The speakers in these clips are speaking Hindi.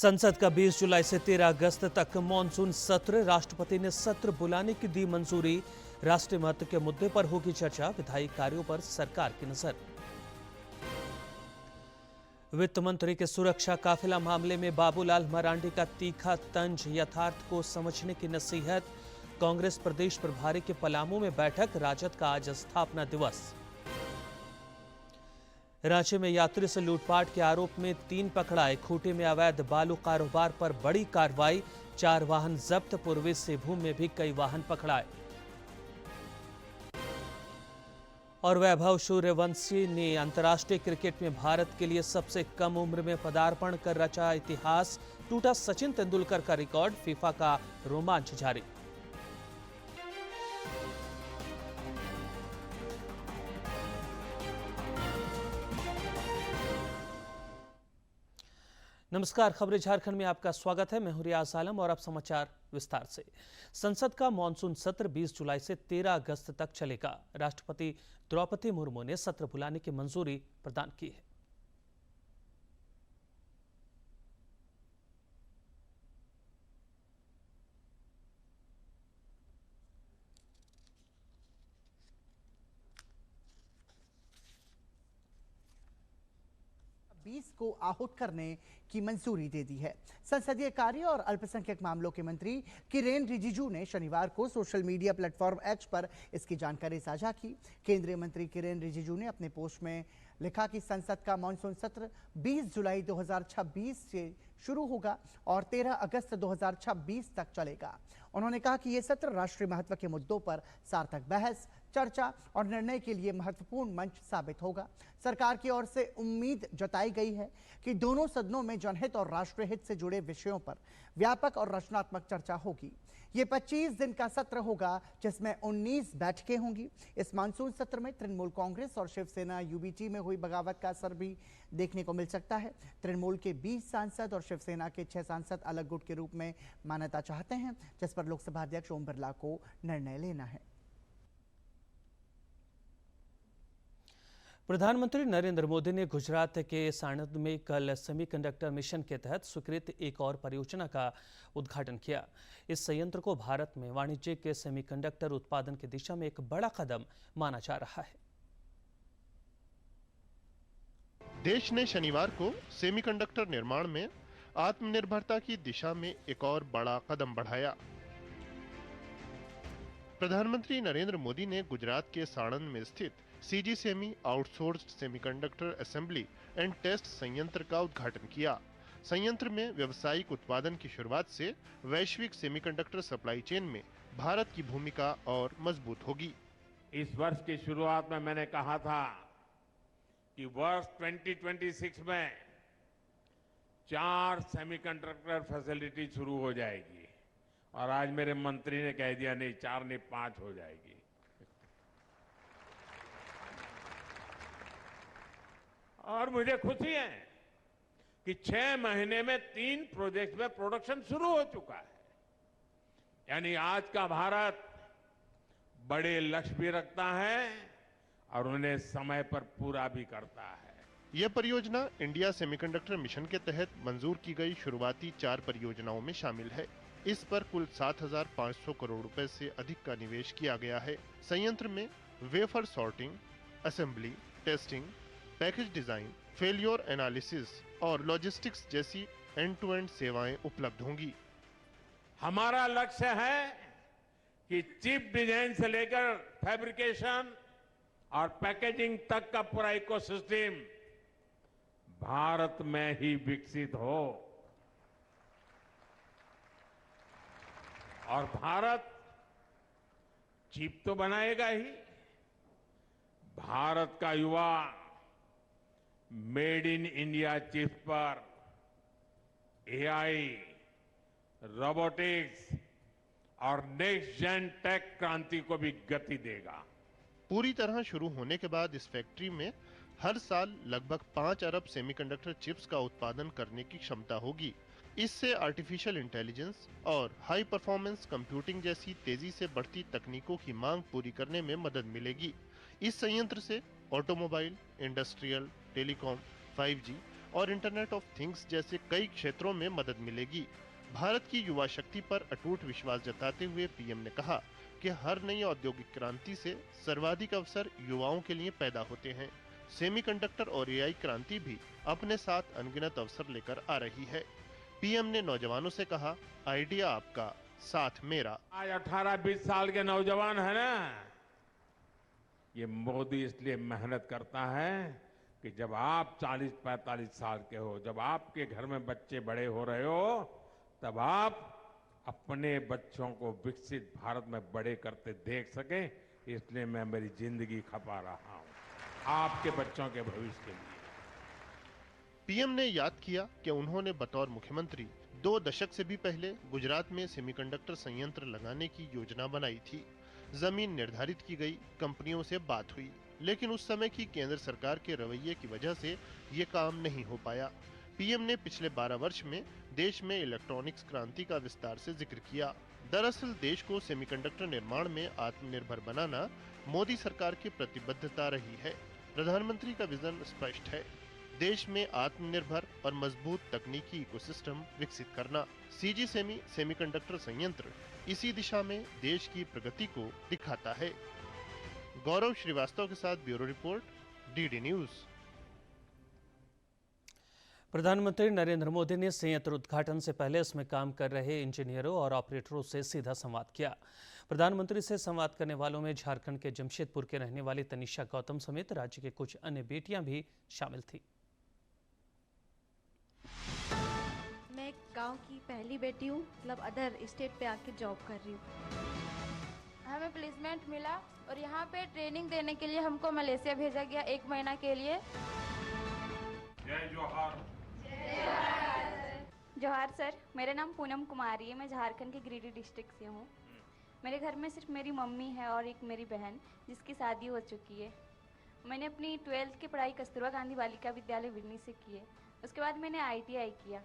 संसद का 20 जुलाई से 13 अगस्त तक मॉनसून सत्र। राष्ट्रपति ने सत्र बुलाने की दी मंजूरी। राष्ट्रीय महत्व के मुद्दे पर होगी चर्चा। विधायी कार्यों पर सरकार की नजर। वित्त मंत्री के सुरक्षा काफिला मामले में बाबूलाल मरांडी का तीखा तंज। यथार्थ को समझने की नसीहत। कांग्रेस प्रदेश प्रभारी के पलामू में बैठक। राजद का आज स्थापना दिवस। रांची में यात्री से लूटपाट के आरोप में 3 पकड़ाए। खूंटी में अवैध बालू कारोबार पर बड़ी कार्रवाई। 4 वाहन जब्त। पूर्वी सिंहभूम में भी कई वाहन पकड़ाए। और वैभव सूर्यवंशी ने अंतर्राष्ट्रीय क्रिकेट में भारत के लिए सबसे कम उम्र में पदार्पण कर रचा इतिहास। टूटा सचिन तेंदुलकर का रिकॉर्ड। फीफा का रोमांच जारी। नमस्कार, खबरें झारखंड में आपका स्वागत है। मैं हूं रियाज आलम और अब समाचार विस्तार से। संसद का मॉनसून सत्र 20 जुलाई से 13 अगस्त तक चलेगा। राष्ट्रपति द्रौपदी मुर्मू ने सत्र बुलाने की मंजूरी प्रदान की है। को आहूत करने की मंजूरी दे दी है। संसदीय कार्य और अल्पसंख्यक मामलों के मंत्री किरेन रिजिजू ने शनिवार को सोशल मीडिया प्लेटफॉर्म एक्स पर इसकी जानकारी साझा की। केंद्रीय मंत्री किरेन रिजिजू ने अपने पोस्ट में लिखा कि संसद का मॉनसून सत्र 20 जुलाई 2026 से शुरू होगा और 13 अगस्त 2026 तक चलेगा। उन्होंने कहा कि यह सत्र राष्ट्रीय महत्व के मुद्दों पर सार्थक बहस, चर्चा और निर्णय के लिए महत्वपूर्ण मंच साबित होगा। सरकार की ओर से उम्मीद जताई गई है कि दोनों सदनों में जनहित और राष्ट्रीय हित से जुड़े विषयों पर व्यापक और रचनात्मक चर्चा होगी। ये 25 दिन का सत्र होगा जिसमें 19 बैठकें होंगी। इस मानसून सत्र में तृणमूल कांग्रेस और शिवसेना यूबीटी में हुई बगावत का असर भी देखने को मिल सकता है। तृणमूल के 20 सांसद और शिवसेना के 6 सांसद अलग गुट के रूप में मान्यता चाहते हैं, जिस पर लोकसभा अध्यक्ष ओम बिरला को निर्णय लेना है। प्रधानमंत्री नरेंद्र मोदी ने गुजरात के साणंद में कल सेमीकंडक्टर मिशन के तहत स्वीकृत एक और परियोजना का उद्घाटन किया। इस संयंत्र को भारत में वाणिज्यिक सेमीकंडक्टर उत्पादन की दिशा में एक बड़ा कदम माना जा रहा है। देश ने शनिवार को सेमीकंडक्टर निर्माण में आत्मनिर्भरता की दिशा में एक और बड़ा कदम बढ़ाया। प्रधानमंत्री नरेंद्र मोदी ने गुजरात के साणंद में स्थित CG semi outsourced semiconductor assembly and test संयंत्र का उद्घाटन किया। संयंत्र में व्यावसायिक उत्पादन की शुरुआत से वैश्विक सेमीकंडक्टर सप्लाई चेन में भारत की भूमिका और मजबूत होगी। इस वर्ष की शुरुआत में मैंने कहा था कि वर्ष 2026 में 4 सेमीकंडक्टर फैसिलिटी शुरू हो जाएगी और आज मेरे मंत्री ने कह दिया नहीं 4 नहीं 5 हो जाएगी। और मुझे खुशी है कि 6 महीने में 3 प्रोजेक्ट में प्रोडक्शन शुरू हो चुका है। यानी आज का भारत बड़े लक्ष्य भी रखता है और उन्हें समय पर पूरा भी करता है। यह परियोजना इंडिया सेमीकंडक्टर मिशन के तहत मंजूर की गई शुरुआती 4 परियोजनाओं में शामिल है। इस पर कुल 7,500 करोड़ रुपए से अधिक का निवेश किया गया है। संयंत्र में wafer sorting, assembly, testing, package design, failure analysis और लॉजिस्टिक्स जैसी एंड-टू-एंड सेवाएं उपलब्ध होंगी। हमारा लक्ष्य है कि चिप डिजाइन से लेकर फैब्रिकेशन और पैकेजिंग तक का पूरा इकोसिस्टम भारत में ही विकसित हो और भारत चिप तो बनाएगा ही, भारत का युवा मेड इन इंडिया चिप पर एआई, रोबोटिक्स और नेक्स्ट जेन टेक क्रांति को भी गति देगा। पूरी तरह शुरू होने के बाद इस फैक्ट्री में हर साल लगभग 5 अरब सेमीकंडक्टर चिप्स का उत्पादन करने की क्षमता होगी। इससे आर्टिफिशियल इंटेलिजेंस और हाई परफॉर्मेंस कंप्यूटिंग जैसी तेजी से बढ़ती तकनीकों की मांग पूरी करने में मदद मिलेगी। इस संयंत्र से ऑटोमोबाइल, इंडस्ट्रियल, टेलीकॉम, 5G और इंटरनेट ऑफ थिंग्स जैसे कई क्षेत्रों में मदद मिलेगी। भारत की युवा शक्ति पर अटूट विश्वास जताते हुए पीएम ने कहा कि हर नई औद्योगिक क्रांति से सर्वाधिक अवसर युवाओं के लिए पैदा होते हैं। सेमीकंडक्टर और एआई क्रांति भी अपने साथ अनगिनत अवसर लेकर आ रही है। पीएम ने नौजवानों से कहा, आइडिया आपका, साथ मेरा। आज 18-20 साल के नौजवान है ना, ये मोदी इसलिए मेहनत करता है कि जब आप 40-45 साल के हो, जब आपके घर में बच्चे बड़े हो रहे हो, तब आप अपने बच्चों को विकसित भारत में बड़े करते देख सके। इसलिए मैं मेरी जिंदगी खपा रहा हूं आपके बच्चों के भविष्य के लिए। पीएम ने याद किया कि उन्होंने बतौर मुख्यमंत्री 2 दशक से भी पहले गुजरात में सेमीकंडक्टर संयंत्र लगाने की योजना बनाई थी। जमीन निर्धारित की गई, कंपनियों से बात हुई, लेकिन उस समय की केंद्र सरकार के रवैये की वजह से ये काम नहीं हो पाया। पीएम ने पिछले 12 वर्ष में देश में इलेक्ट्रॉनिक्स क्रांति का विस्तार से जिक्र किया। दरअसल देश को सेमीकंडक्टर निर्माण में आत्मनिर्भर बनाना मोदी सरकार की प्रतिबद्धता रही है। प्रधानमंत्री का विजन स्पष्ट है, देश में आत्मनिर्भर और मजबूत तकनीकी इकोसिस्टम विकसित करना। सीजी सेमीकंडक्टर संयंत्र इसी दिशा में देश की प्रगति को दिखाता है। गौरव श्रीवास्तव के साथ ब्यूरो रिपोर्ट, डीडी न्यूज। प्रधानमंत्री नरेंद्र मोदी ने संयंत्र उद्घाटन से पहले इसमें काम कर रहे इंजीनियरों और ऑपरेटरों से सीधा संवाद किया। प्रधानमंत्री से संवाद करने वालों में झारखंड के जमशेदपुर के रहने वाली तनिषा गौतम समेत राज्य के कुछ अन्य बेटियां भी शामिल थी। मैं गांव की पहली बेटी हूँ, मतलब अदर स्टेट पे आके जॉब कर रही हूँ। हमें प्लेसमेंट मिला और यहाँ पे ट्रेनिंग देने के लिए हमको मलेशिया भेजा गया 1 महीना के लिए। जय जोहार। जोहार सर, मेरा नाम पूनम कुमारी है। मैं झारखंड के गिरिडीह डिस्ट्रिक्ट से हूँ। मेरे घर में सिर्फ मेरी मम्मी है और एक मेरी बहन, जिसकी शादी हो चुकी है। मैंने अपनी 12th की पढ़ाई कस्तूरबा गांधी बालिका विद्यालय विरनी से की है। उसके बाद मैंने ITI किया।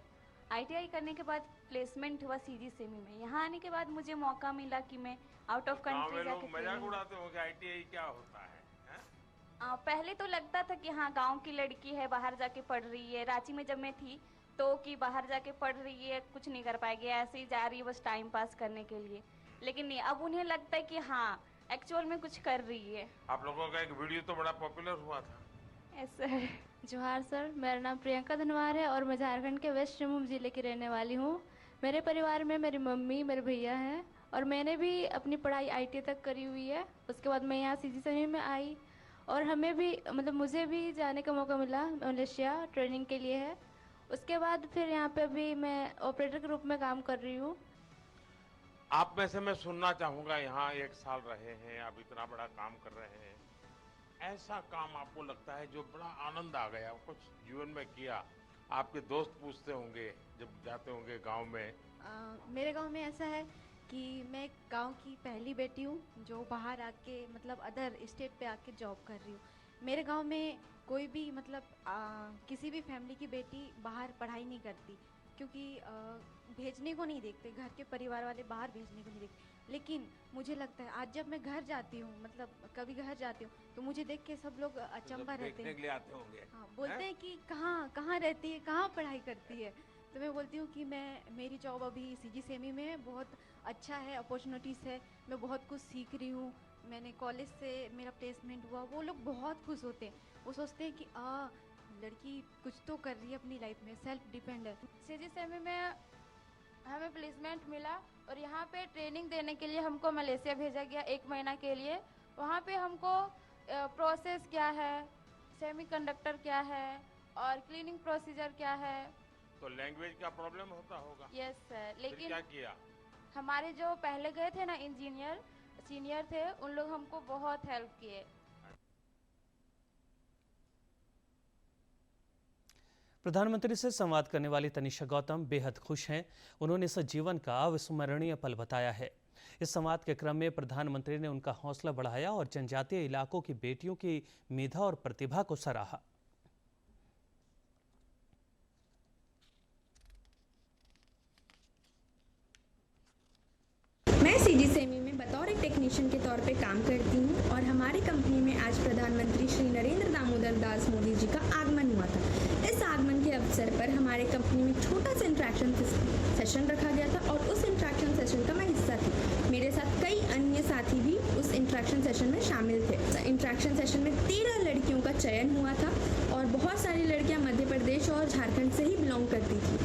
ITI करने के बाद प्लेसमेंट हुआ सीजी सेमी में। यहाँ आने के बाद मुझे मौका मिला कि मैं आउट ऑफ कंट्री जाके मजाक उड़ाते हो कि ITI क्या होता है? पहले तो लगता था कि हाँ गांव की लड़की है, बाहर जाके पढ़ रही है। रांची में जब मैं थी तो कि बाहर जाके पढ़ रही है, कुछ नहीं कर पाएगी, ऐसे ही जा रही है बस टाइम पास करने के लिए। लेकिन नहीं, अब उन्हें लगता है कि हाँ एक्चुअल में कुछ कर रही है। आप लोगों का एक वीडियो तो बड़ा पॉपुलर हुआ था। सर जोहार सर, मेरा नाम प्रियंका धनवार है और मैं झारखंड के वेस्ट सिंहभूम जिले की रहने वाली हूँ। मेरे परिवार में मेरी मम्मी, मेरे भैया हैं और मैंने भी अपनी पढ़ाई ITI तक करी हुई है। उसके बाद मैं यहाँ सीजी सेमी में आई और हमें भी मतलब मुझे भी जाने का मौका मिला मलेशिया ट्रेनिंग के लिए है। उसके बाद फिर यहाँ पे भी मैं ऑपरेटर के रूप में काम कर रही हूँ। आप में से मैं सुनना चाहूंगा, यहाँ 1 साल रहे हैं, आप इतना बड़ा काम कर रहे हैं, ऐसा काम आपको लगता है जो बड़ा आनंद आ गया, कुछ जीवन में किया? आपके दोस्त पूछते होंगे जब जाते होंगे गांव में। मेरे गांव में ऐसा है कि मैं गांव की पहली बेटी हूँ जो बाहर आके मतलब अदर स्टेट पे आके जॉब कर रही हूँ। मेरे गांव में कोई भी मतलब किसी भी फैमिली की बेटी बाहर पढ़ाई नहीं करती, क्योंकि भेजने को नहीं देखते, घर के परिवार वाले बाहर भेजने को नहीं देखते। लेकिन मुझे लगता है आज जब मैं घर जाती हूँ, मतलब कभी घर जाती हूँ, तो मुझे देख के सब लोग अचंभा रहते हैं। के लिए आते होंगे। हाँ, बोलते हैं कि कहाँ रहती है, कहाँ पढ़ाई करती है। तो मैं बोलती हूँ कि मेरी जॉब अभी सीजी सेमी में है, बहुत अच्छा है, अपॉर्चुनिटीज़ है, मैं बहुत कुछ सीख रही हूँ। मैंने कॉलेज से मेरा प्लेसमेंट हुआ, वो लोग बहुत खुश होते हैं। वो सोचते हैं कि लड़की कुछ तो कर रही है अपनी लाइफ में, सेल्फ डिपेंड है। सीजी सेमी में हमें प्लेसमेंट मिला और यहाँ पे ट्रेनिंग देने के लिए हमको मलेशिया भेजा गया 1 महीना के लिए। वहाँ पे हमको प्रोसेस क्या है, सेमीकंडक्टर क्या है और क्लीनिंग प्रोसीजर क्या है। तो लैंग्वेज का प्रॉब्लम होता होगा। यस सर, लेकिन क्या किया? हमारे जो पहले गए थे ना इंजीनियर सीनियर थे, उन लोग हमको बहुत हेल्प किए। प्रधानमंत्री से संवाद करने वाली तनिषा गौतम बेहद खुश हैं। उन्होंने इस जीवन का अविस्मरणीय पल बताया है। इस संवाद के क्रम में प्रधानमंत्री ने उनका हौसला बढ़ाया और जनजातीय इलाकों की बेटियों की मेधा और प्रतिभा को सराहा। मैं सीजी सेमी में बतौर एक टेक्नीशियन के तौर पे काम करती हूँ और हमारी कंपनी में आज प्रधानमंत्री श्री नरेंद्र दामोदर दास मोदी जी का आगमन हुआ था। इस आगमन के हमारे कंपनी में छोटा सा इंटरेक्शन सेशन रखा गया था और उस इंटरेक्शन सेशन का मैं हिस्सा थी। मेरे साथ कई अन्य साथी भी उस इंटरेक्शन सेशन में शामिल थे। इंटरेक्शन सेशन में 13 लड़कियों का चयन हुआ था और बहुत सारी लड़कियां मध्य प्रदेश और झारखंड से ही बिलोंग करती थी।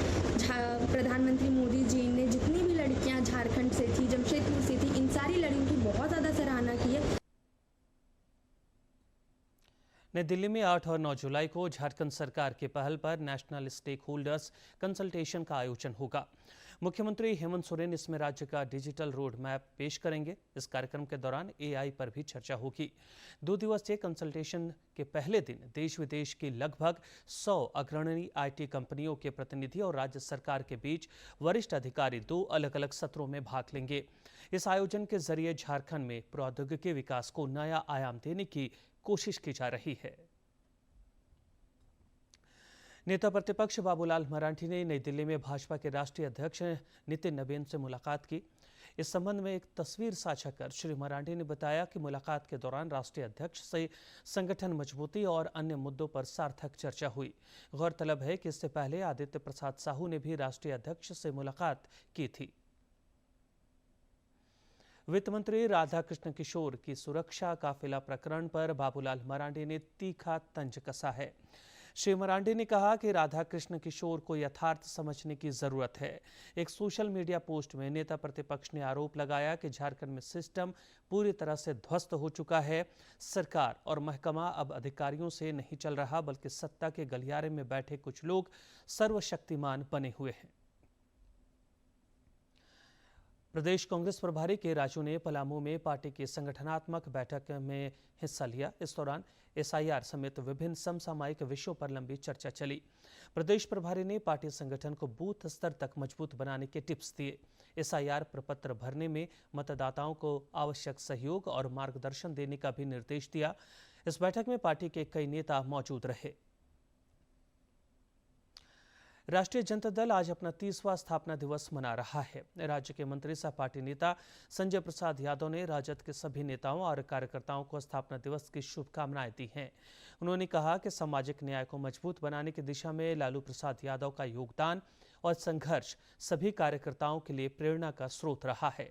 प्रधानमंत्री मोदी जी ने जितनी भी लड़कियां झारखंड से थी, जमशेदपुर से थी, इन सारी लड़कियों की बहुत ज़्यादा सराहना की है। नई दिल्ली में 8 और 9 जुलाई को झारखंड सरकार की पहल पर नेशनल स्टेक होल्डर्स कंसल्टेशन का आयोजन होगा। मुख्यमंत्री हेमंत सोरेन इसमें राज्य का डिजिटल रोड मैप पेश करेंगे। इस कार्यक्रम के दौरान AI पर भी चर्चा होगी। 2 दिवसीय कंसल्टेशन के पहले दिन देश विदेश की लगभग 100 अग्रणी IT कंपनियों के प्रतिनिधि और राज्य सरकार के बीच वरिष्ठ अधिकारी 2 अलग-अलग सत्रों में भाग लेंगे। इस आयोजन के जरिए झारखंड में प्रौद्योगिकी विकास को नया आयाम देने की कोशिश की जा रही है। नेता प्रतिपक्ष बाबूलाल मरांडी ने नई दिल्ली में भाजपा के राष्ट्रीय अध्यक्ष नितिन नबीन से मुलाकात की। इस संबंध में एक तस्वीर साझा कर श्री मरांडी ने बताया कि मुलाकात के दौरान राष्ट्रीय अध्यक्ष से संगठन मजबूती और अन्य मुद्दों पर सार्थक चर्चा हुई। गौरतलब है कि इससे पहले आदित्य प्रसाद साहू ने भी राष्ट्रीय अध्यक्ष से मुलाकात की थी। वित्त मंत्री राधाकृष्ण किशोर की सुरक्षा काफिला प्रकरण पर बाबूलाल मरांडी ने तीखा तंज कसा है। श्री मरांडी ने कहा कि राधाकृष्ण किशोर को यथार्थ समझने की जरूरत है। एक सोशल मीडिया पोस्ट में नेता प्रतिपक्ष ने आरोप लगाया कि झारखंड में सिस्टम पूरी तरह से ध्वस्त हो चुका है। सरकार और महकमा अब अधिकारियों से नहीं चल रहा, बल्कि सत्ता के गलियारे में बैठे कुछ लोग सर्वशक्तिमान बने हुए हैं। प्रदेश कांग्रेस प्रभारी के राजू ने पलामू में पार्टी की संगठनात्मक बैठक में हिस्सा लिया। इस दौरान SIR समेत विभिन्न समसामयिक विषयों पर लंबी चर्चा चली। प्रदेश प्रभारी ने पार्टी संगठन को बूथ स्तर तक मजबूत बनाने के टिप्स दिए। SIR प्रपत्र भरने में मतदाताओं को आवश्यक सहयोग और मार्गदर्शन देने का भी निर्देश दिया। इस बैठक में पार्टी के कई नेता मौजूद रहे। राष्ट्रीय जनता दल आज अपना 30वां स्थापना दिवस मना रहा है। राज्य के मंत्री सह पार्टी नेता संजय प्रसाद यादव ने राजद के सभी नेताओं और कार्यकर्ताओं को स्थापना दिवस की शुभकामनाएं दी हैं। उन्होंने कहा कि सामाजिक न्याय को मजबूत बनाने की दिशा में लालू प्रसाद यादव का योगदान और संघर्ष सभी कार्यकर्ताओं के लिए प्रेरणा का स्रोत रहा है।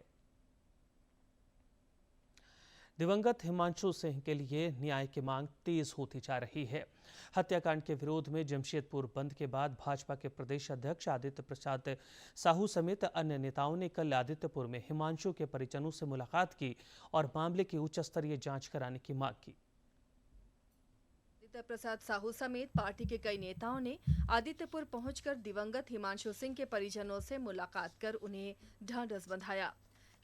दिवंगत हिमांशु सिंह के लिए न्याय की मांग तेज होती जा रही है। हत्याकांड के विरोध में जमशेदपुर बंद के बाद भाजपा के प्रदेश अध्यक्ष आदित्य प्रसाद साहू समेत अन्य नेताओं ने कल आदित्यपुर में हिमांशु के परिजनों से मुलाकात की और मामले की उच्च स्तरीय जांच कराने की मांग की। आदित्य प्रसाद साहू समेत पार्टी के कई नेताओं ने आदित्यपुर पहुंचकर दिवंगत हिमांशु सिंह के परिजनों से मुलाकात कर उन्हें ढांढस बंधाया।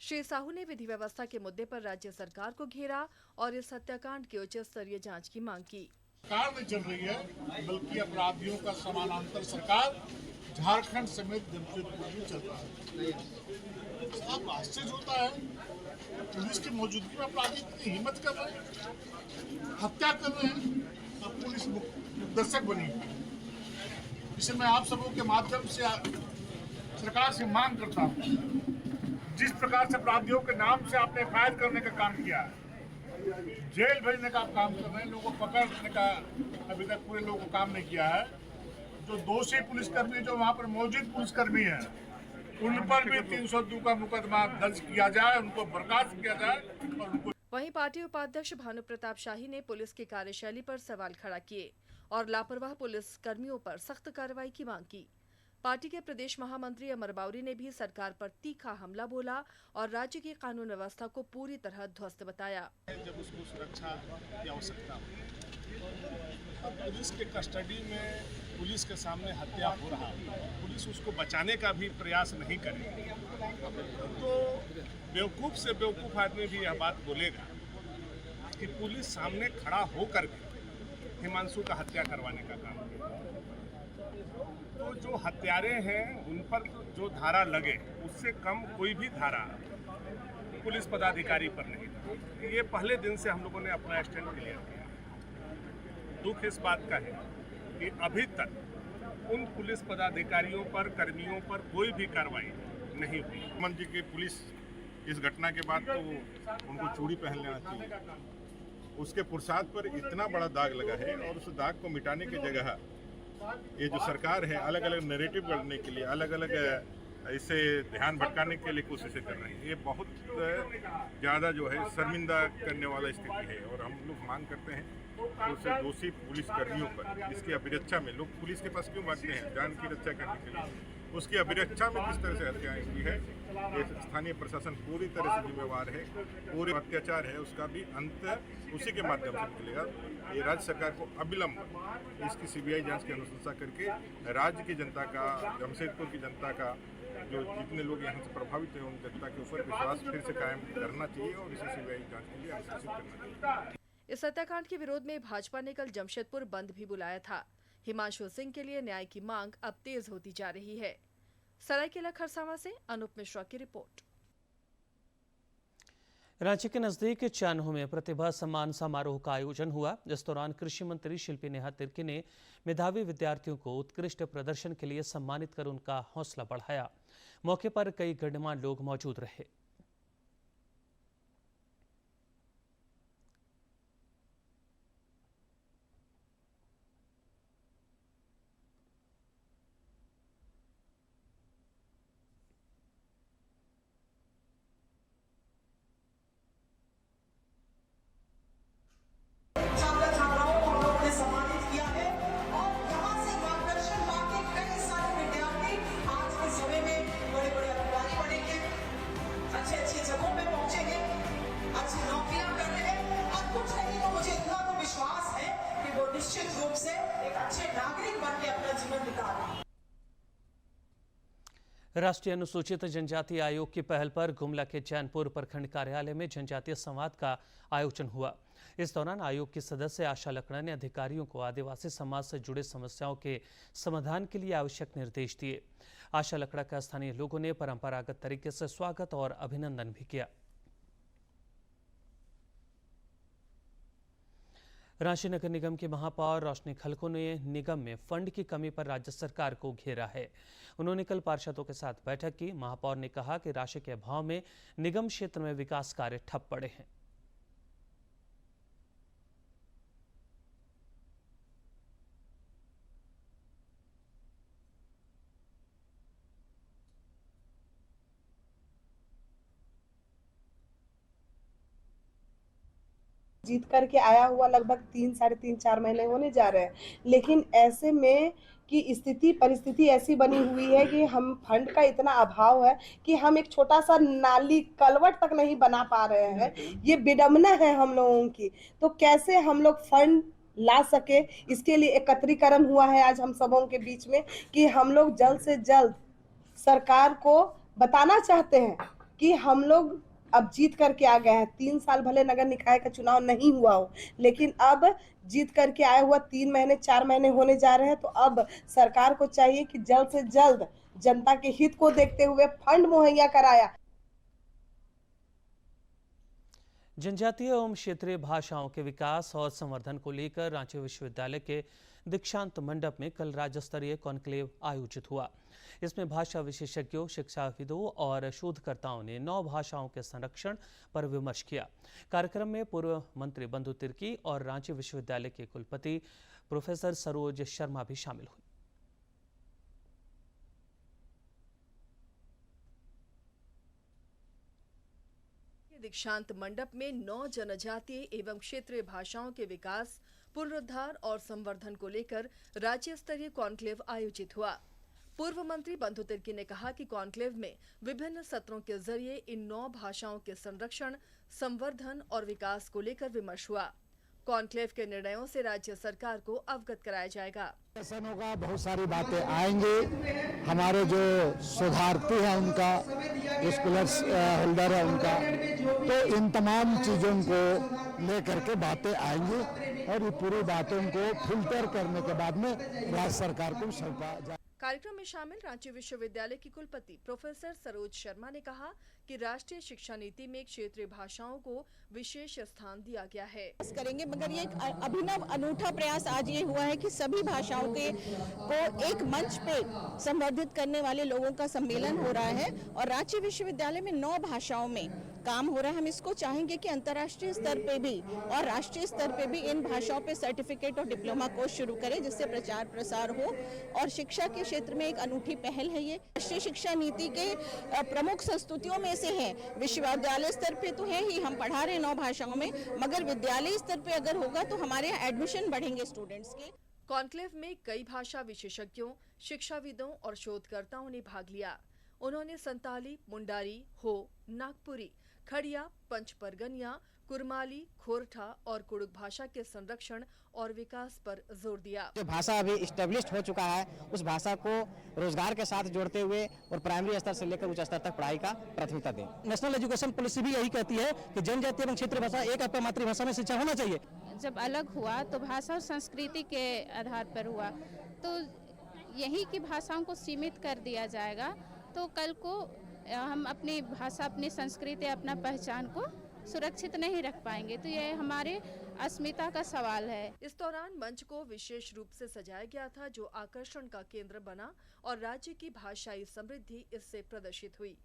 श्री साहू ने विधि व्यवस्था के मुद्दे पर राज्य सरकार को घेरा और इस हत्याकांड की उच्च स्तरीय जांच की मांग की। सरकार नहीं चल रही है, बल्कि अपराधियों का समानांतर सरकार झारखंड समेत जमशेदपुर में चल रहा है। साहब आश्चर्य होता है, पुलिस की मौजूदगी में अपराधी इतनी हिम्मत कर रहे हैं, हत्या कर रहे हैं, अब पुलिस दर्शक बनी। इसे मैं आप सबों के माध्यम से सरकार से मांग करता हूँ, जिस प्रकार से अपराधियों के नाम से आपने फायर करने का काम किया है, जेल भेजने का आप काम कर रहे हैं, लोगों को पकड़ने का अभी तक पूरे लोगों को काम नहीं किया है। जो दोषी पुलिसकर्मी जो वहाँ पर मौजूद पुलिसकर्मी हैं, उन पर भी 302 का मुकदमा दर्ज किया जाए, उनको बर्खास्त किया जाए और उनको। वहीं पार्टी उपाध्यक्ष भानु प्रताप शाही ने पुलिस की कार्यशैली पर सवाल खड़ा किए और लापरवाह पुलिस कर्मियों पर सख्त कार्रवाई की मांग की। पार्टी के प्रदेश महामंत्री अमर बावरी ने भी सरकार पर तीखा हमला बोला और राज्य की कानून व्यवस्था को पूरी तरह ध्वस्त बताया। जब उसको सुरक्षा की आवश्यकता हो, पुलिस के कस्टडी में पुलिस के सामने हत्या हो रहा, पुलिस उसको बचाने का भी प्रयास नहीं करे, तो बेवकूफ से बेवकूफ आदमी भी यह बात बोलेगा कि पुलिस सामने खड़ा होकर भी हिमांशु का हत्या करवाने का काम किया। तो जो हत्यारे हैं उन पर जो धारा लगे, उससे कम कोई भी धारा पुलिस पदाधिकारी पर नहीं था। ये पहले दिन से हम लोगों ने अपना स्टैंड क्लियर किया। दुख इस बात का है कि अभी तक उन पुलिस पदाधिकारियों पर, कर्मियों पर कोई भी कार्रवाई नहीं हुई। मुख्यमंत्री की पुलिस इस घटना के बाद तो उनको चूड़ी पहन लेना चाहिए। उसके पुरुषार्थ पर इतना बड़ा दाग लगा है और उस दाग को मिटाने की जगह ये जो सरकार है अलग अलग नैरेटिव करने के लिए, अलग अलग इसे ध्यान भटकाने के लिए कोशिशें कर रहे हैं। ये बहुत ज़्यादा जो है शर्मिंदा करने वाला स्थिति है और हम लोग मांग करते हैं उसे दोषी पुलिस कर्मियों पर इसकी अभिरक्षा में, लोग पुलिस के पास क्यों भागते हैं जान की रक्षा करने के लिए, उसकी अभिरक्षा में किस तरह से हत्याएं हुई है, ये स्थानीय प्रशासन पूरी तरह से जिम्मेवार है। पूरे अत्याचार है उसका भी अंत उसी के माध्यम से निकलेगा। ये राज्य सरकार को अविलंब इसकी सीबीआई जांच की अनुशंसा करके राज्य की जनता का, जमशेदपुर की जनता का, जो जितने लोग यहाँ से प्रभावित हैं उन जनता के ऊपर विश्वास फिर से कायम करना चाहिए और इसे सीबीआई जांच के लिए अनुशंसित करना चाहिए। इस हत्याकांड के विरोध में भाजपा ने कल जमशेदपुर बंद भी बुलाया था। हिमांशु सिंह के लिए न्याय की मांग अब तेज होती जा रही है। सरायकेला खरसावां से अनूप मिश्रा की रिपोर्ट। रांची के नजदीक चान्हो में प्रतिभा सम्मान समारोह का आयोजन हुआ। इस दौरान कृषि मंत्री शिल्पी नेहा तिर्की ने मेधावी विद्यार्थियों को उत्कृष्ट प्रदर्शन के लिए सम्मानित कर उनका हौसला बढ़ाया। मौके पर कई गणमान्य लोग मौजूद रहे। राष्ट्रीय अनुसूचित जनजाति आयोग की पहल पर गुमला के चैनपुर प्रखंड कार्यालय में जनजातीय संवाद का आयोजन हुआ। इस दौरान आयोग की सदस्य आशा लकड़ा ने अधिकारियों को आदिवासी समाज से जुड़े समस्याओं के समाधान के लिए आवश्यक निर्देश दिए। आशा लकड़ा का स्थानीय लोगों ने परंपरागत तरीके से स्वागत और अभिनंदन भी किया। रांची नगर निगम के महापौर रोशनी खलको ने निगम में फंड की कमी पर राज्य सरकार को घेरा है। उन्होंने कल पार्षदों के साथ बैठक की। महापौर ने कहा कि राशि के अभाव में निगम क्षेत्र में विकास कार्य ठप पड़े हैं। जीत करके आया हुआ लगभग 3-4 महीने होने जा रहे हैं, लेकिन ऐसे में कि स्थिति परिस्थिति ऐसी बनी हुई है कि हम फंड का इतना अभाव है कि हम एक छोटा सा नाली कलवट तक नहीं बना पा रहे हैं। ये विडंबना है हम लोगों की। तो कैसे हम लोग फंड ला सके, इसके लिए एकत्रीकरण हुआ है आज हम सबों के बीच में कि हम लोग जल्द से जल्द सरकार को बताना चाहते हैं कि हम लोग अब जीत करके आ गए हैं। 3 साल भले नगर निकाय का चुनाव नहीं हुआ हो, लेकिन अब जीत करके आया हुआ 3-4 महीने होने जा रहे हैं। तो अब सरकार को चाहिए कि जल्द से जल्द जनता के हित को देखते हुए फंड मुहैया कराया। जनजातीय एवं क्षेत्रीय भाषाओं के विकास और संवर्धन को लेकर रांची विश्वविद्यालय के दीक्षांत मंडप में कल राज्य स्तरीय कॉन्क्लेव आयोजित हुआ। इसमें भाषा विशेषज्ञों, शिक्षाविदों और शोधकर्ताओं ने 9 भाषाओं के संरक्षण पर विमर्श किया। कार्यक्रम में पूर्व मंत्री बंधु तिर्की और रांची विश्वविद्यालय के कुलपति प्रोफेसर सरोज शर्मा भी शामिल हुए। दीक्षांत मंडप में 9 जनजातीय एवं क्षेत्रीय भाषाओं के विकास, पुनरुद्धार और संवर्धन को लेकर राज्य स्तरीय कॉन्क्लेव आयोजित हुआ। पूर्व मंत्री बंधु तिर्की ने कहा कि कॉन्क्लेव में विभिन्न सत्रों के जरिए इन 9 भाषाओं के संरक्षण, संवर्धन और विकास को लेकर विमर्श हुआ। कॉन्क्लेव के निर्णयों से राज्य सरकार को अवगत कराया जाएगा। होगा, बहुत सारी बातें आएंगी। हमारे जो शोधार्थी हैं उनका, स्कॉलर्स होल्डर है उनका, तो इन तमाम चीजों को लेकर के बातें आएंगी और ये पूरी बातों को फिल्टर करने के बाद में राज्य सरकार को सौंपा जाए। कार्यक्रम में शामिल रांची विश्वविद्यालय की कुलपति प्रोफेसर सरोज शर्मा ने कहा कि राष्ट्रीय शिक्षा नीति में क्षेत्रीय भाषाओं को विशेष स्थान दिया गया है। करेंगे, मगर ये एक अभिनव अनूठा प्रयास आज ये हुआ है कि सभी भाषाओं को एक मंच पे संवर्धित करने वाले लोगों का सम्मेलन हो रहा है और राज्य विश्वविद्यालय में 9 भाषाओं में काम हो रहा है। हम इसको चाहेंगे कि अंतर्राष्ट्रीय स्तर पे भी और राष्ट्रीय स्तर पे भी इन भाषाओं पे सर्टिफिकेट और डिप्लोमा कोर्स शुरू करें, जिससे प्रचार प्रसार हो और शिक्षा के क्षेत्र में एक अनूठी पहल है। ये राष्ट्रीय शिक्षा नीति के प्रमुख संस्तुतियों में से है। विश्वविद्यालय स्तर पे तो है ही, हम पढ़ा रहे 9 भाषाओं में, मगर विद्यालय स्तर पे अगर होगा तो हमारे यहाँ एडमिशन बढ़ेंगे स्टूडेंट्स के। कॉन्क्लेव में कई भाषा विशेषज्ञों, शिक्षाविदों और शोधकर्ताओं ने भाग लिया। उन्होंने संताली, मुंडारी, हो, नागपुरी, खड़िया, पंच परगनिया, कुरमाली, खोरठा और कुड़ुक भाषा के संरक्षण और विकास पर जोर दिया। जो भाषा अभी इस्टेब्लिश्ड हो चुका है, उस भाषा को रोजगार के साथ जोड़ते हुए और प्राइमरी स्तर से लेकर उच्च स्तर तक पढ़ाई का प्राथमिकता दें। नेशनल एजुकेशन पॉलिसी भी यही कहती है कि जनजातीय एवं क्षेत्रीय भाषा एक अपनी मातृभाषा में शिक्षा होना चाहिए। जब अलग हुआ तो भाषा और संस्कृति के आधार पर हुआ, तो यही की भाषाओं को सीमित कर दिया जाएगा तो कल को हम अपनी भाषा, अपनी संस्कृति, अपना पहचान को सुरक्षित नहीं रख पाएंगे। तो ये हमारे अस्मिता का सवाल है। इस दौरान मंच को विशेष रूप से सजाया गया था, जो आकर्षण का केंद्र बना और राज्य की भाषाई समृद्धि इससे प्रदर्शित हुई।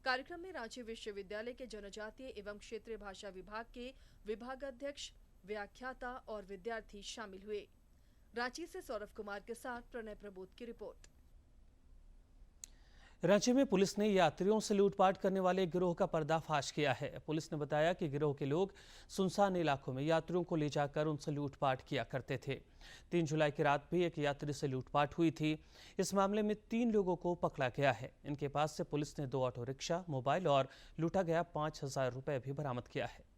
कार्यक्रम में रांची विश्वविद्यालय के जनजातीय एवं क्षेत्रीय भाषा विभाग के विभागाध्यक्ष, व्याख्याता और विद्यार्थी शामिल हुए। रांची से सौरभ कुमार के साथ प्रणय प्रबोध की रिपोर्ट। रांची में पुलिस ने यात्रियों से लूटपाट करने वाले गिरोह का पर्दाफाश किया है। पुलिस ने बताया कि गिरोह के लोग सुनसान इलाकों में यात्रियों को ले जाकर उनसे लूटपाट किया करते थे। 3 जुलाई की रात भी एक यात्री से लूटपाट हुई थी। इस मामले में 3 लोगों को पकड़ा गया है। इनके पास से पुलिस ने 2 ऑटो रिक्शा, मोबाइल और लूटा गया 5,000 रुपये भी बरामद किया है।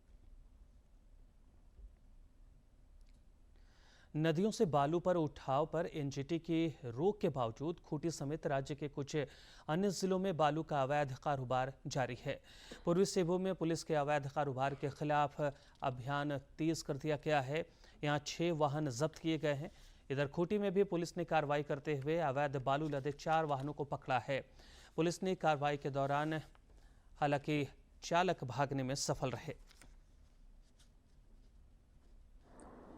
नदियों से बालू पर उठाव पर एनजीटी की रोक के बावजूद खूंटी समेत राज्य के कुछ अन्य जिलों में बालू का अवैध कारोबार जारी है। पूर्वी सिंहभूम में पुलिस के अवैध कारोबार के खिलाफ अभियान तेज कर दिया गया है। यहां 6 वाहन जब्त किए गए हैं। इधर खूंटी में भी पुलिस ने कार्रवाई करते हुए अवैध बालू लदे 4 वाहनों को पकड़ा है। पुलिस ने कार्रवाई के दौरान हालांकि चालक भागने में सफल रहे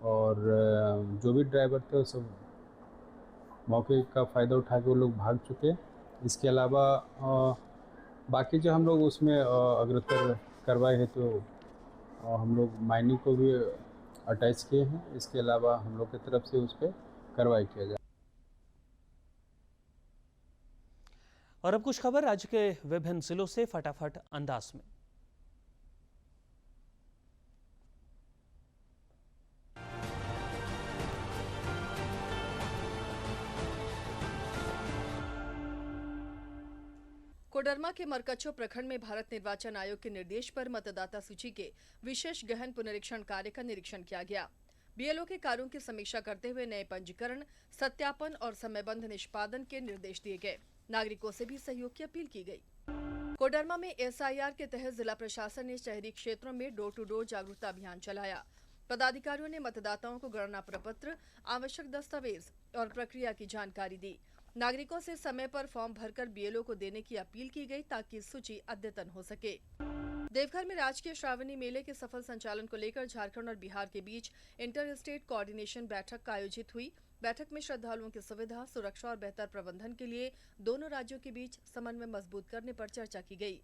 और जो भी ड्राइवर थे वो सब मौके का फ़ायदा उठा के वो लोग भाग चुके। इसके अलावा बाकी जो हम लोग उसमें अग्रतर कार्रवाई है तो हम लोग माइनिंग को भी अटैच किए हैं। इसके अलावा हम लोग की तरफ से उस पर कार्रवाई किया जाए। और अब कुछ खबर राज्य के विभिन्न जिलों से फटाफट अंदाज में। कोडरमा के मरकच्चो प्रखंड में भारत निर्वाचन आयोग के निर्देश पर मतदाता सूची के विशेष गहन पुनरीक्षण कार्य का निरीक्षण किया गया। बीएलओ के कार्यों की समीक्षा करते हुए नए पंजीकरण, सत्यापन और समयबद्ध निष्पादन के निर्देश दिए गए। नागरिकों से भी सहयोग की अपील की गई। कोडरमा में एसआईआर के तहत जिला प्रशासन ने शहरी क्षेत्रों में डोर टू डोर जागरूकता अभियान चलाया। पदाधिकारियों ने मतदाताओं को गणना प्रपत्र, आवश्यक दस्तावेज और प्रक्रिया की जानकारी दी। नागरिकों से समय पर फॉर्म भरकर बीएलओ को देने की अपील की गई ताकि सूची अद्यतन हो सके। देवघर में राजकीय श्रावणी मेले के सफल संचालन को लेकर झारखंड और बिहार के बीच इंटर स्टेट कोऑर्डिनेशन बैठक आयोजित हुई। बैठक में श्रद्धालुओं की सुविधा, सुरक्षा और बेहतर प्रबंधन के लिए दोनों राज्यों के बीच समन्वय मजबूत करने पर चर्चा की गई।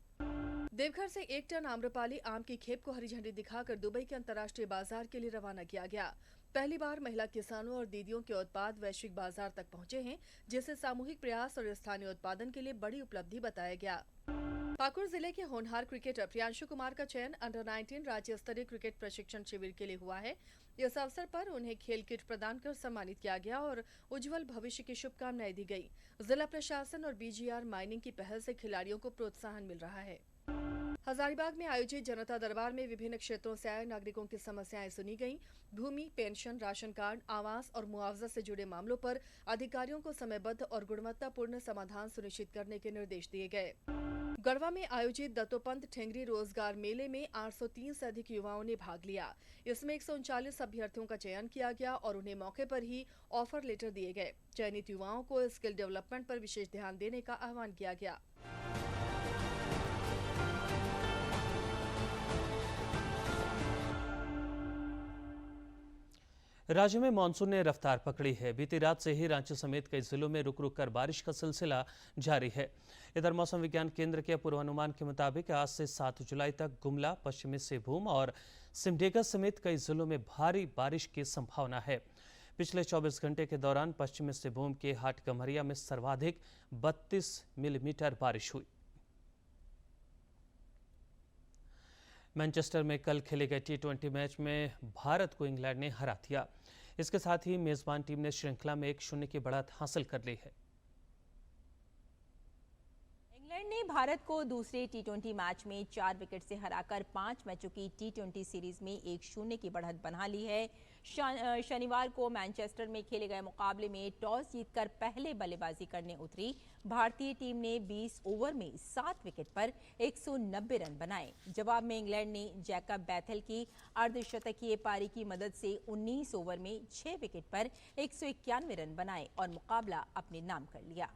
देवघर से 1 टन आम्रपाली आम की खेप को हरी झंडी दिखाकर दुबई के अंतर्राष्ट्रीय बाजार के लिए रवाना किया गया। पहली बार महिला किसानों और दीदियों के उत्पाद वैश्विक बाजार तक पहुंचे हैं, जिसे सामूहिक प्रयास और स्थानीय उत्पादन के लिए बड़ी उपलब्धि बताया गया। पाकुड़ जिले के होनहार क्रिकेटर प्रियांशु कुमार का चयन अंडर 19 राज्य स्तरीय क्रिकेट प्रशिक्षण शिविर के लिए हुआ है। इस अवसर पर उन्हें खेल किट प्रदान कर सम्मानित किया गया और उज्जवल भविष्य की शुभकामनाएं दी गई। जिला प्रशासन और बीजीआर माइनिंग की पहल से खिलाड़ियों को प्रोत्साहन मिल रहा है। हजारीबाग में आयोजित जनता दरबार में विभिन्न क्षेत्रों से आए नागरिकों की समस्याएं सुनी गईं। भूमि, पेंशन, राशन कार्ड, आवास और मुआवजा से जुड़े मामलों पर अधिकारियों को समयबद्ध और गुणवत्तापूर्ण समाधान सुनिश्चित करने के निर्देश दिए गए। गढ़वा में आयोजित दत्तोपंत ठेंगरी रोजगार मेले में 803 से अधिक युवाओं ने भाग लिया। इसमें 139 अभ्यर्थियों का चयन किया गया और उन्हें मौके पर ही ऑफर लेटर दिए गए। चयनित युवाओं को स्किल डेवलपमेंट पर विशेष ध्यान देने का आह्वान किया गया। राज्य में मानसून ने रफ्तार पकड़ी है। बीती रात से ही रांची समेत कई जिलों में रुक रुक कर बारिश का सिलसिला जारी है। इधर मौसम विज्ञान केंद्र के पूर्वानुमान के मुताबिक आज से 7 जुलाई तक गुमला, पश्चिमी सिंहभूम और सिमडेगा समेत कई जिलों में भारी बारिश की संभावना है। पिछले 24 घंटे के दौरान पश्चिमी सिंहभूम के हाटगम्हरिया में सर्वाधिक 32 मिलीमीटर बारिश हुई। मैनचेस्टर में कल खेले गए T20 मैच में भारत को इंग्लैंड ने हरा दिया। इसके साथ ही मेजबान टीम ने श्रृंखला में 1-0 की बढ़त हासिल कर ली है। इंग्लैंड ने भारत को दूसरे T20 मैच में 4 विकेट से हराकर 5 मैचों की T20 सीरीज में 1-0 की बढ़त बना ली है। शनिवार को मैनचेस्टर में खेले गए मुकाबले में टॉस जीतकर पहले बल्लेबाजी करने उतरी भारतीय टीम ने 20 ओवर में 7 विकेट पर 190 रन बनाए। जवाब में इंग्लैंड ने जैकब बैथेल की अर्धशतकीय पारी की मदद से 19 ओवर में 6 विकेट पर 191 रन बनाए और मुकाबला अपने नाम कर लिया।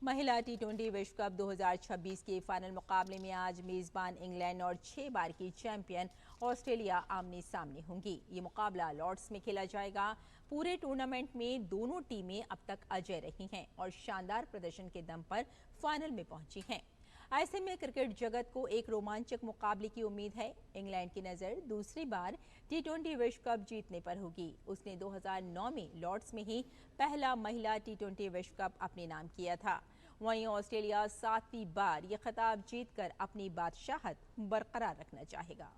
महिला T20 विश्व कप 2026 के फाइनल मुकाबले में आज मेजबान इंग्लैंड और 6 बार की चैंपियन ऑस्ट्रेलिया आमने सामने होंगी। ये मुकाबला लॉर्ड्स में खेला जाएगा। पूरे टूर्नामेंट में दोनों टीमें अब तक अजय रही हैं और शानदार प्रदर्शन के दम पर फाइनल में पहुंची हैं। ऐसे में क्रिकेट जगत को एक रोमांचक मुकाबले की उम्मीद है। इंग्लैंड की नज़र दूसरी बार T20 विश्व कप जीतने पर होगी। उसने 2009 में लॉर्ड्स में ही पहला महिला T20 विश्व कप अपने नाम किया था। वहीं ऑस्ट्रेलिया 7वीं बार ये खिताब जीतकर अपनी बादशाहत बरकरार रखना चाहेगा।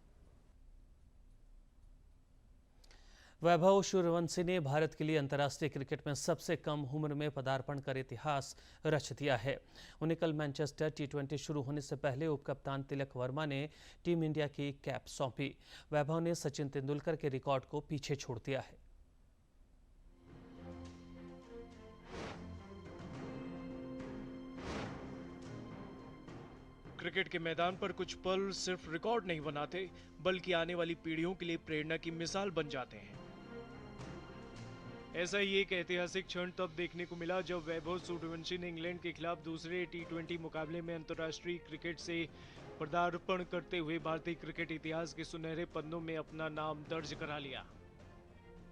वैभव सूर्यवंशी ने भारत के लिए अंतर्राष्ट्रीय क्रिकेट में सबसे कम उम्र में पदार्पण कर इतिहास रच दिया है। उन्हें कल मैनचेस्टर T20 शुरू होने से पहले उपकप्तान तिलक वर्मा ने टीम इंडिया की कैप सौंपी। वैभव ने सचिन तेंदुलकर के रिकॉर्ड को पीछे छोड़ दिया है। क्रिकेट के मैदान पर कुछ पल सिर्फ रिकॉर्ड नहीं बनाते, बल्कि आने वाली पीढ़ियों के लिए प्रेरणा की मिसाल बन जाते हैं। ऐसा ही एक ऐतिहासिक क्षण तब देखने को मिला जब वैभव सूर्यवंशी ने इंग्लैंड के खिलाफ दूसरे T20 मुकाबले में अंतर्राष्ट्रीय क्रिकेट से पदार्पण करते हुए भारतीय क्रिकेट इतिहास के सुनहरे पन्नों में अपना नाम दर्ज करा लिया।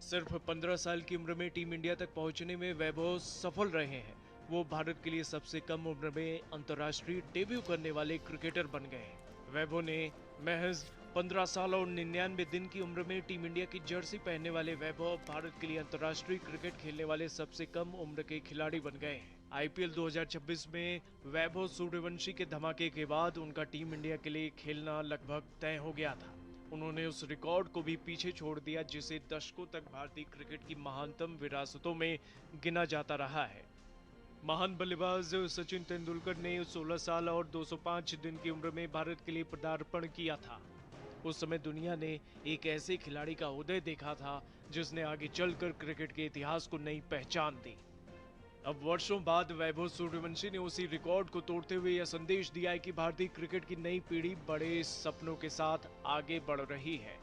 सिर्फ 15 साल की उम्र में टीम इंडिया तक पहुंचने में वैभव सफल रहे हैं। वो भारत के लिए सबसे कम उम्र में अंतर्राष्ट्रीय डेब्यू करने वाले क्रिकेटर बन गए। वैभव ने महज 15 साल और 99 दिन की उम्र में टीम इंडिया की जर्सी पहनने वाले वैभव भारत के लिए अंतर्राष्ट्रीय क्रिकेट खेलने वाले सबसे कम उम्र के खिलाड़ी बन गए हैं। IPL 2026 में वैभव सूर्यवंशी के धमाके के बाद उनका टीम इंडिया के लिए खेलना लगभग तय हो गया था। उन्होंने उस रिकॉर्ड को भी पीछे छोड़ दिया जिसे दशकों तक भारतीय क्रिकेट की महानतम विरासतों में गिना जाता रहा है। महान बल्लेबाज सचिन तेंदुलकर ने 16 साल और 205 दिन की उम्र में भारत के लिए पदार्पण किया था। उस समय दुनिया ने एक ऐसे खिलाड़ी का उदय देखा था जिसने आगे चलकर क्रिकेट के इतिहास को नई पहचान दी। अब वर्षों बाद वैभव सूर्यवंशी ने उसी रिकॉर्ड को तोड़ते हुए यह संदेश दिया है कि भारतीय क्रिकेट की नई पीढ़ी बड़े सपनों के साथ आगे बढ़ रही है।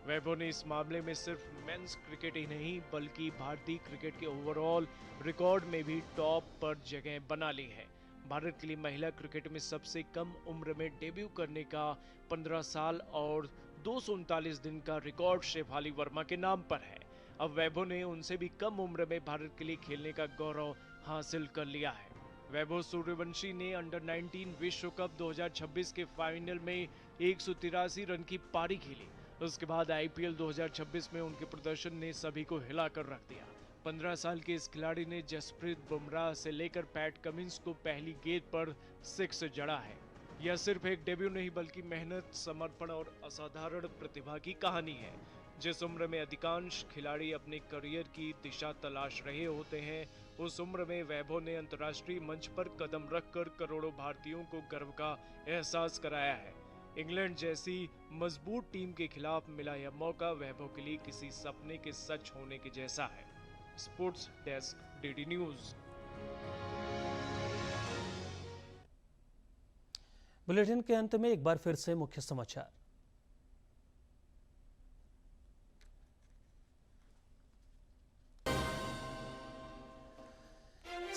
वैभव ने इस मामले में सिर्फ मेंस क्रिकेट ही नहीं बल्कि भारतीय क्रिकेट के ओवरऑल रिकॉर्ड में भी टॉप पर जगह बना ली है। भारत के लिए महिला क्रिकेट में सबसे कम उम्र में डेब्यू करने का 15 साल और 239 दिन का रिकॉर्ड शेफाली वर्मा के नाम पर है। अब वैभव ने उनसे भी कम उम्र में भारत के लिए खेलने का गौरव हासिल कर लिया है। वैभव सूर्यवंशी ने अंडर 19 विश्व कप 2026 के फाइनल में 183 रन की पारी खेली। उसके बाद IPL 2026 में उनके प्रदर्शन ने सभी को हिलाकर रख दिया। 15 साल के इस खिलाड़ी ने जसप्रीत बुमराह से लेकर पैट कमिंस को पहली गेंद पर 6 जड़ा है। यह सिर्फ एक डेब्यू नहीं बल्कि मेहनत, समर्पण और असाधारण प्रतिभा की कहानी है। जिस उम्र में अधिकांश खिलाड़ी अपने करियर की दिशा तलाश रहे होते हैं, उस उम्र में वैभव ने अंतर्राष्ट्रीय मंच पर कदम रखकर करोड़ों भारतीयों को गर्व का एहसास कराया है। इंग्लैंड जैसी मजबूत टीम के खिलाफ मिला यह मौका वैभव के लिए किसी सपने के सच होने के जैसा है। Sports desk, DD news. Bulletin के अंत में एक बार फिर से मुख्य समाचार।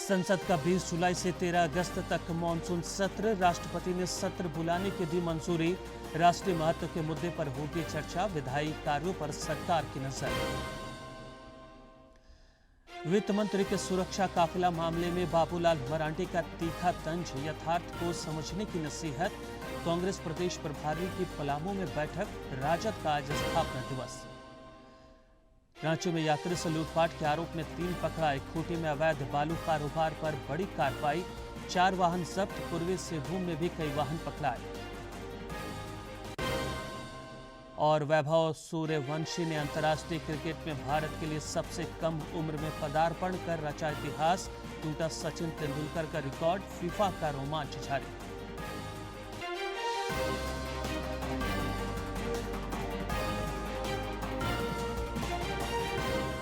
संसद का 20 जुलाई से 13 अगस्त तक मानसून सत्र। राष्ट्रपति ने सत्र बुलाने की दी मंजूरी। राष्ट्रीय महत्व के मुद्दे पर होगी चर्चा। विधायी कार्यों पर सरकार की नजर। वित्त मंत्री के सुरक्षा काफिला मामले में बाबूलाल मरांडी का तीखा तंज, यथार्थ को समझने की नसीहत। कांग्रेस प्रदेश प्रभारी की पलामू में बैठक, राजद का आज स्थापना दिवस। रांची में यात्री से लूटपाट के आरोप में 3 पकड़ाए, खूंटी में अवैध बालू कारोबार पर बड़ी कार्रवाई, 4 वाहन जब्त, पूर्वी सिंहभूम में भी कई वाहन पकड़ाए। और वैभव सूर्यवंशी ने अंतर्राष्ट्रीय क्रिकेट में भारत के लिए सबसे कम उम्र में पदार्पण कर रचा इतिहास, टूटा सचिन तेंदुलकर का रिकॉर्ड, फीफा का रोमांच जारी।